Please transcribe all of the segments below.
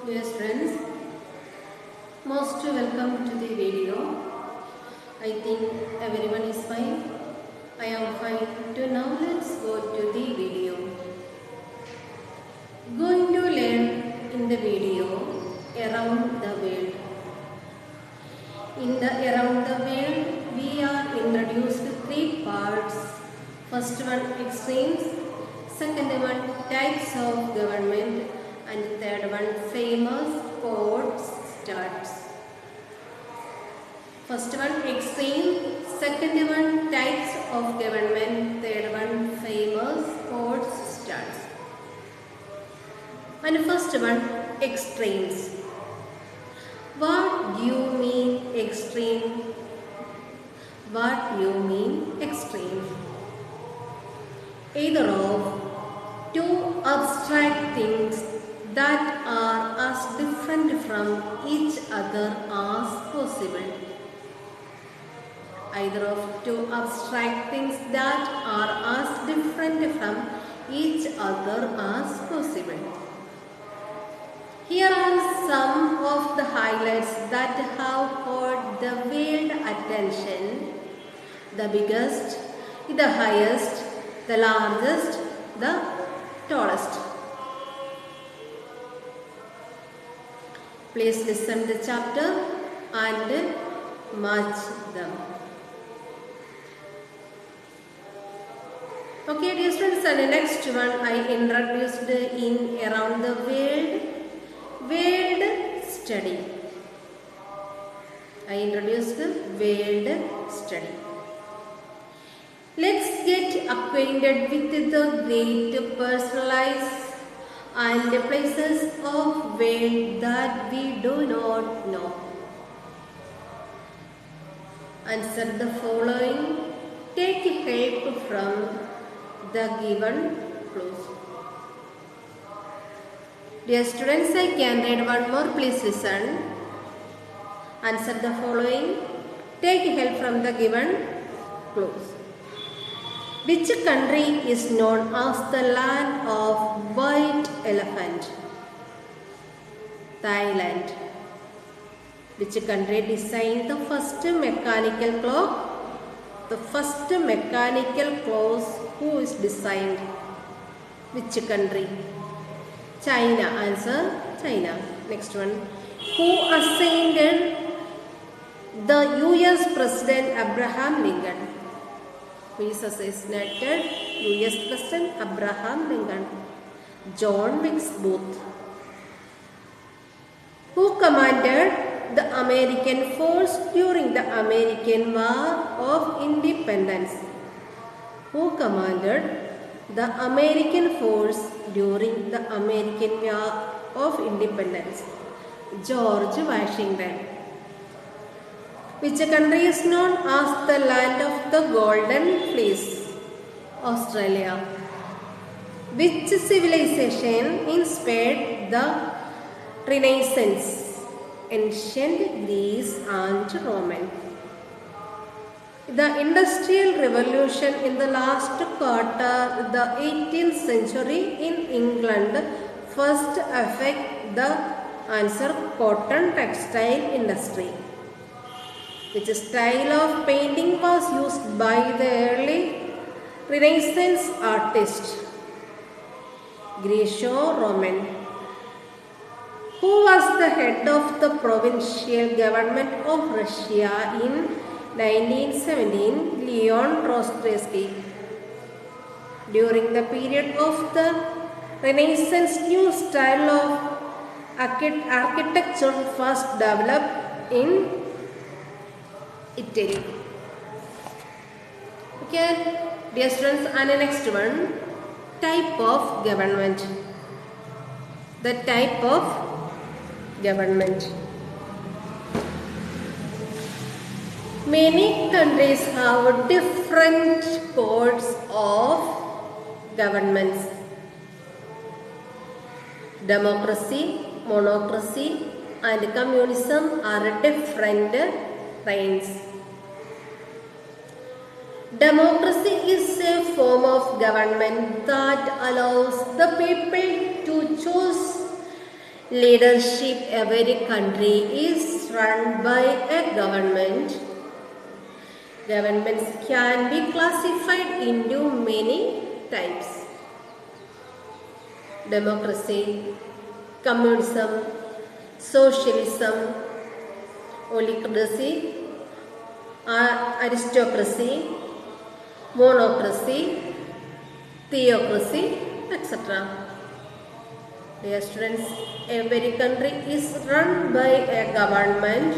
Dear friends, most welcome to the video. I think everyone is fine. I am fine too. Now let's go to the video. Going to learn in the video around the world. In the around the world, we are introduced to three parts. First one extremes, second one types of government, and third one famous quotes starts. First one extreme, second one types of government, third one famous quotes starts. And first one extremes. What do you mean extreme? What do you mean extreme? Either of two abstract things that are as different from each other as possible. Either of two abstract things that are as different from each other as possible. Here are some of the highlights that have caught the world attention. The biggest, the highest, the largest, the tallest. Please listen to the chapter and match them. Okay, dear students, and the next one I introduced in around the world study. I introduced world study. Let's get acquainted with the great personalized and places of world that we do not know. Answer the following. Take help from the given clues. Dear students, I can read one more. Please listen. Answer the following. Take help from the given clues. Which country is known as the land of white elephant? Thailand. Which country designed the first mechanical clock? The first mechanical clock who is designed? Which country? China. Answer China. Next one. Who assassinated the US President Abraham Lincoln? Who is assassinated US President Abraham Lincoln? John Wilkes Booth. Who commanded the American force during the American War of Independence? Who commanded the American force during the American War of Independence? George Washington. Which country is known as the land of the golden fleece? Australia. Which civilization inspired the Renaissance? Ancient Greece and Roman. The Industrial Revolution in the last quarter the 18th century in England first affect the answer cotton textile industry. Which style of painting was used by the early Renaissance artist? Greco-Roman. Who was the head of the provincial government of Russia in 1917? Leon Trotsky. During the period of the Renaissance, new style of architecture was developed in Italy. Okay, dear students, and the next one, type of government. The type of government. Many countries have different codes of governments. Democracy, monocracy, and communism are different reigns. Democracy is a form of government that allows the people to choose Leadership. Every country is run by a government. Governments can be classified into many types. Democracy, communism, socialism, oligarchy, aristocracy, monocracy, theocracy, etc. Dear students, every country is run by a government.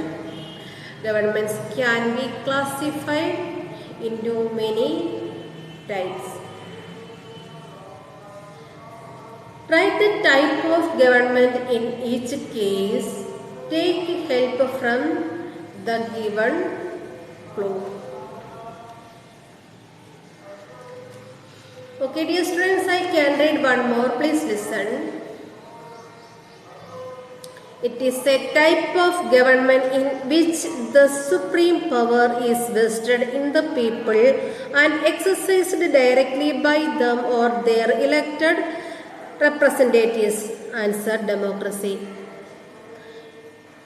Governments can be classified into many types. Write the type of government in each case. Take help from the given clue. Okay, dear students, I can read one more. Please listen. It is a type of government in which the supreme power is vested in the people and exercised directly by them or their elected representatives. Answer: democracy.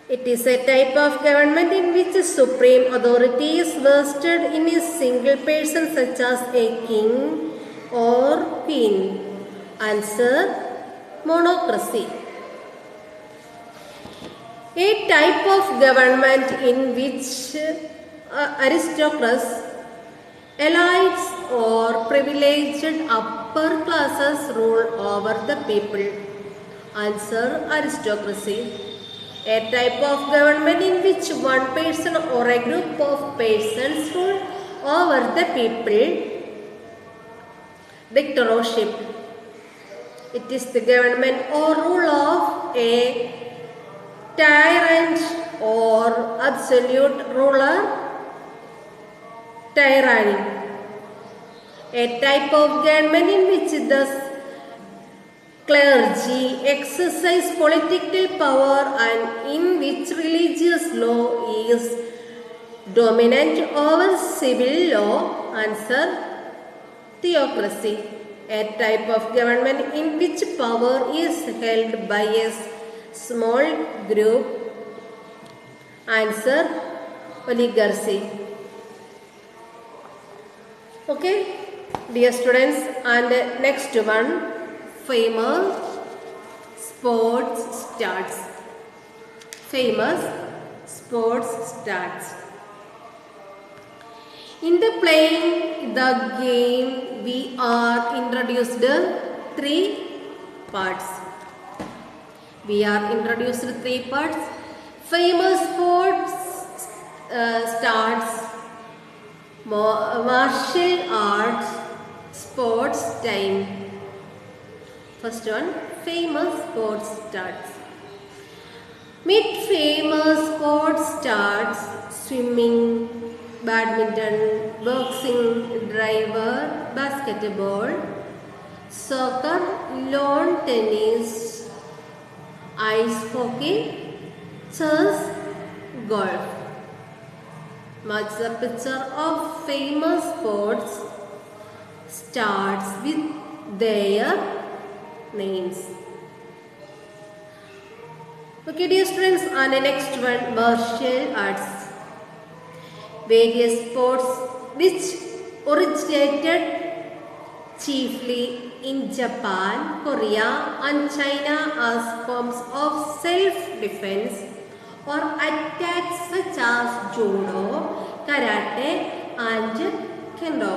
It is a type of government in which supreme authority is vested in a single person, such as a king or queen. Answer: monocracy. A type of government in which aristocrats, elites or privileged upper classes rule over the people. Answer: aristocracy. A type of government in which one person or a group of persons rule over the people. Dictatorship. It is the government or rule of a tyrant or absolute ruler. Tyranny. A type of government in which the clergy exercise political power and in which religious law is dominant over civil law. Answer: theocracy. A type of government in which power is held by a small group. Answer: oligarchy. Okay, dear students, and next one, famous sports stars. Famous sports stars. In the playing the game, we are introduced three parts. We are introduced three parts. Famous sports stars, martial arts, sports time. First one, famous sports stars. Meet famous sports stars: swimming, badminton, boxing, driver, basketball, soccer, lawn tennis, ice hockey, chess, golf. Match the picture of famous sports stars with their names. Okay, dear students, and the next one, martial arts. Various sports which originated chiefly in Japan, Korea and China as forms of self-defense or attacks, such as judo, karate and kendo.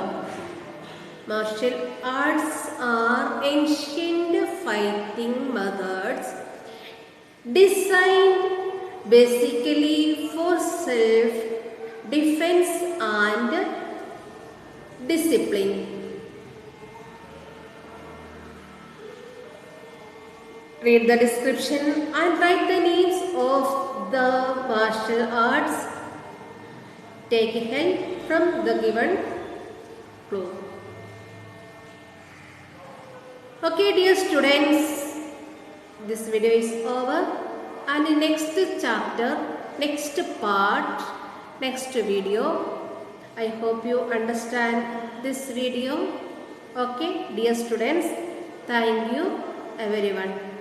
Martial arts are ancient fighting methods designed basically for self-defense and discipline. Read the description and write the names of the martial arts. Take help from the given clue. Okay, dear students, this video is over, and the next chapter, next part, next video, I hope you understand this video. Okay, dear students, thank you everyone.